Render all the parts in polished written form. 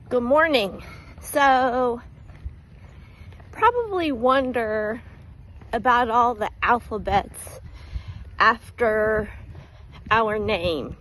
Good morning. So, probably wonder about all the alphabets after our name.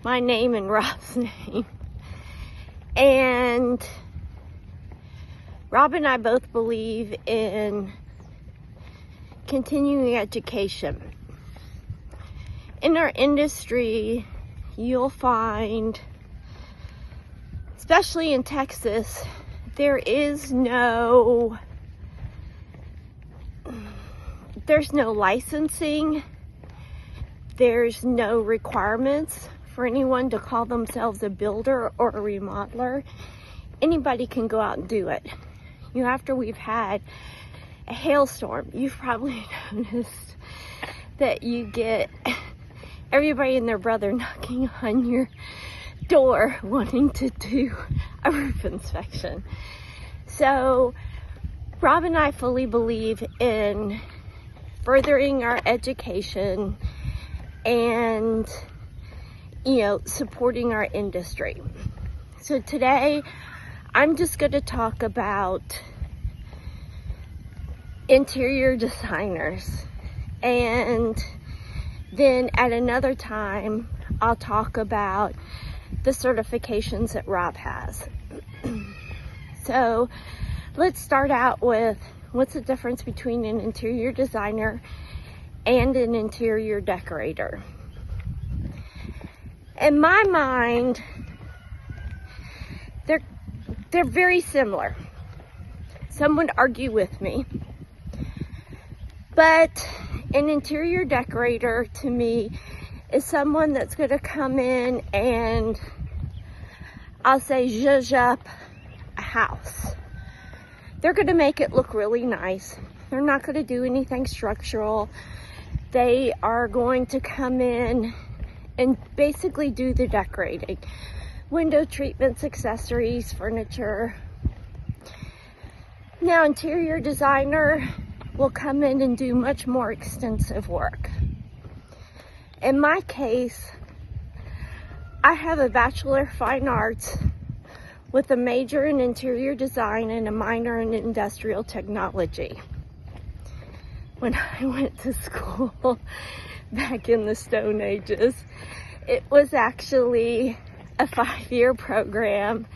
My name and Rob's name. And Rob and I both believe in continuing education. In our industry, you'll find, especially in Texas, there's no licensing, there's no requirements for anyone to call themselves a builder or a remodeler. Anybody can go out and do it. After we've had a hailstorm, you've probably noticed that you get everybody and their brother knocking on your door wanting to do a roof inspection. So Rob and I fully believe in furthering our education and supporting our industry. So today I'm just going to talk about interior designers, and then at another time I'll talk about the certifications that Rob has. So let's start out with what's the difference between an interior designer and an interior decorator. In my mind, they're very similar. Some would argue with me, but an interior decorator to me is someone that's going to come in and, I'll say, zhuzh up a house. They're going to make it look really nice. They're not going to do anything structural. They are going to come in and basically do the decorating. Window treatments, accessories, furniture. Now, interior designer will come in and do much more extensive work. In my case, I have a Bachelor of Fine Arts with a major in interior design and a minor in industrial technology. When I went to school back in the Stone Ages, it was actually a 5-year program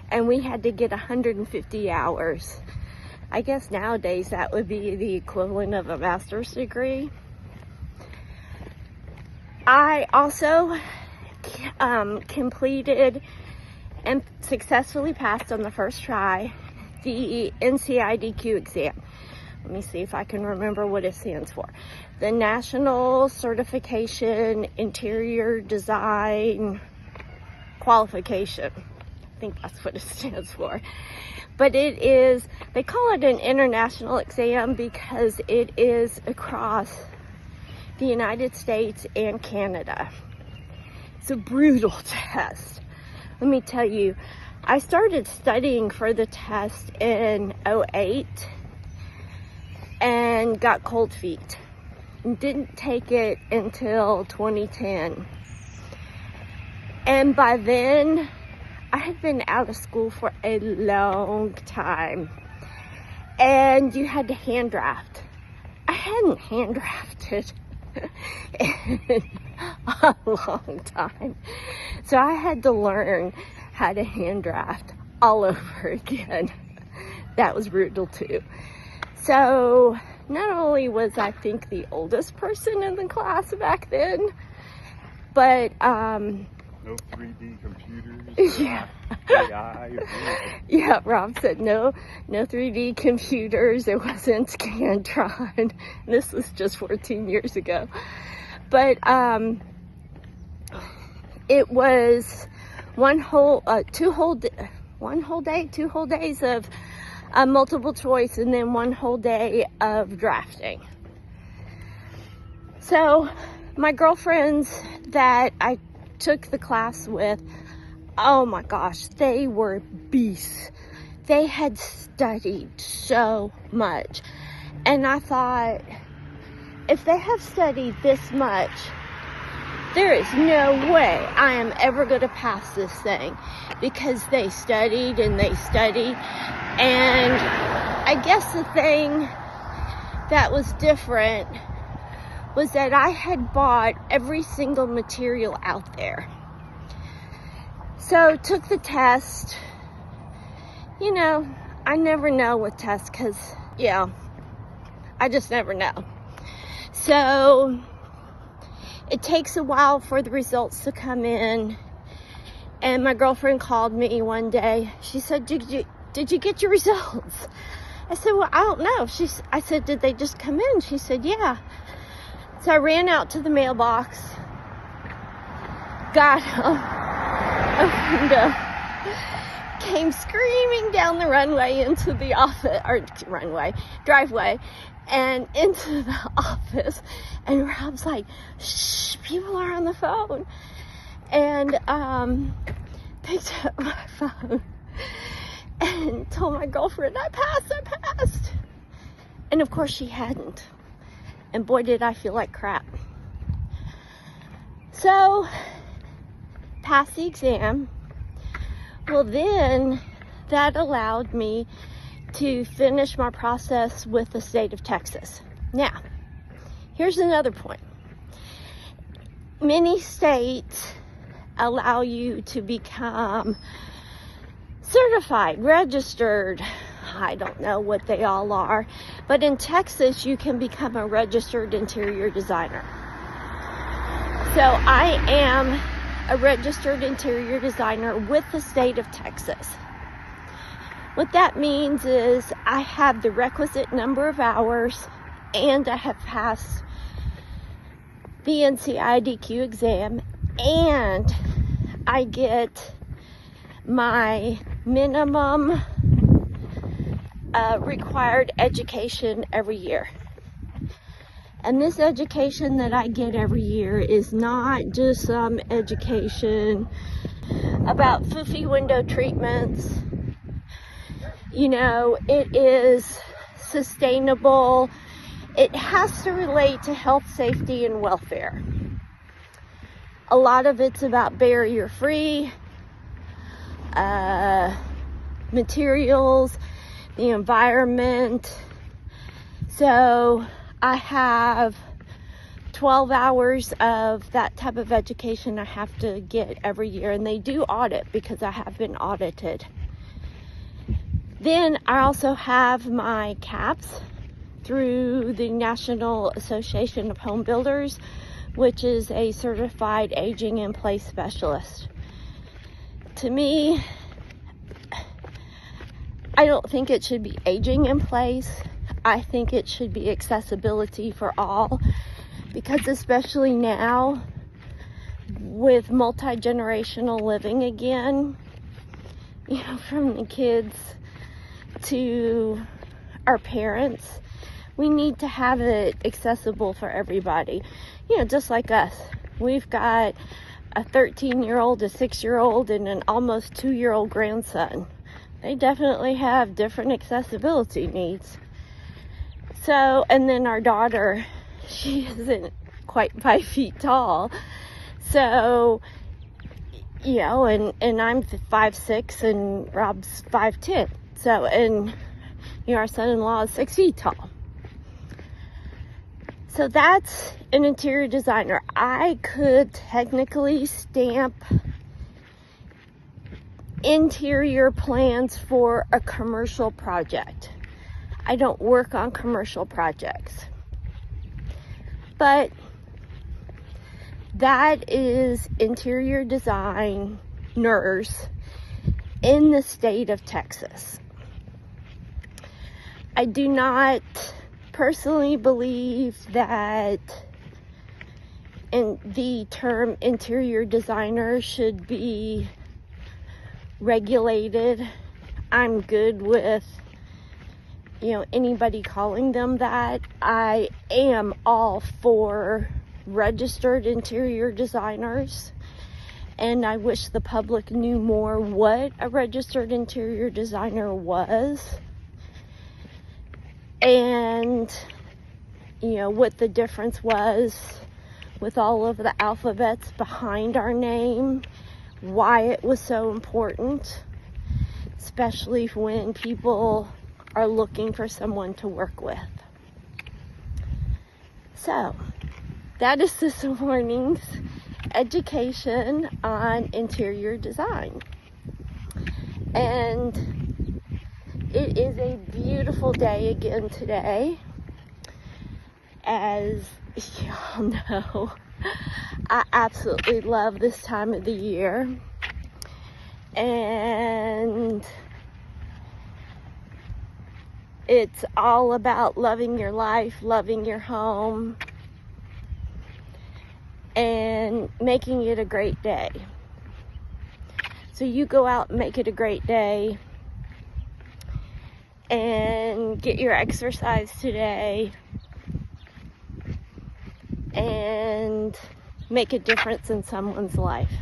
and we had to get 150 hours. I guess nowadays that would be the equivalent of a master's degree. I also completed and successfully passed on the first try the NCIDQ exam. Let me see if I can remember what it stands for. The National Certification Interior Design Qualification. I think that's what it stands for. But it is, they call it an international exam because it is across the United States and Canada. It's a brutal test. Let me tell you, I started studying for the test in 2008 and got cold feet and didn't take it until 2010. And by then, I had been out of school for a long time. And you had to hand draft. I hadn't hand drafted in a long time. So I had to learn how to hand draft all over again. That was brutal too. So not only was I think the oldest person in the class back then, but no 3D computers. Yeah. AI. Yeah, Rob said no 3D computers. It wasn't Scantron. This was just 14 years ago. But it was two whole days of multiple choice, and then one whole day of drafting. So my girlfriends that I took the class with, oh my gosh, they were beasts. They had studied so much. And I thought, if they have studied this much, there is no way I am ever going to pass this thing, because they studied and they studied. And I guess the thing that was different was that I had bought every single material out there. So took the test. You know, I never know with tests, because, yeah, I just never know. So it takes a while for the results to come in. And my girlfriend called me one day. She said, did you get your results? I said, well, I don't know. I said, did they just come in? She said, yeah. So I ran out to the mailbox, got them, opened them, came screaming down the runway into the office, or driveway, and into the office. And Rob's like, shh, people are on the phone. And picked up my phone and told my girlfriend, I passed. And of course she hadn't. And boy, did I feel like crap. So, passed the exam. Well, then that allowed me to finish my process with the state of Texas. Now, here's another point. Many states allow you to become certified, registered. I don't know what they all are, but in Texas you can become a registered interior designer. So I am a registered interior designer with the state of Texas. What that means is I have the requisite number of hours, and I have passed the NCIDQ exam, and I get my minimum required education every year. And this education that I get every year is not just some education about foofy window treatments. You know, it is sustainable. It has to relate to health, safety, and welfare. A lot of it's about barrier-free materials, the environment. So I have 12 hours of that type of education I have to get every year, and they do audit because I have been audited. Then I also have my CAPS through the National Association of Home Builders, which is a certified aging in place specialist. To me, I don't think it should be aging in place. I think it should be accessibility for all, because especially now with multi-generational living again, you know, from the kids to our parents, we need to have it accessible for everybody. You know, just like us. We've got a 13-year-old, a 6-year-old, and an almost 2-year-old grandson. They definitely have different accessibility needs. So, and then our daughter, she isn't quite 5 feet tall. So, you know, and I'm 5'6", and Rob's 5'10". So, and, you know, our son-in-law is 6 feet tall. So that's an interior designer. I could technically stamp interior plans for a commercial project. I don't work on commercial projects. But that is interior designers in the state of Texas. I do not personally believe that the term interior designer should be regulated. I'm good with, you know, anybody calling them that. I am all for registered interior designers, and I wish the public knew more what a registered interior designer was, and, you know, what the difference was with all of the alphabets behind our name, why it was so important, especially when people are looking for someone to work with. So, that is this morning's education on interior design. And it is a beautiful day again today. As y'all know, I absolutely love this time of the year. And it's all about loving your life, loving your home, and making it a great day. So you go out and make it a great day and get your exercise today and make a difference in someone's life.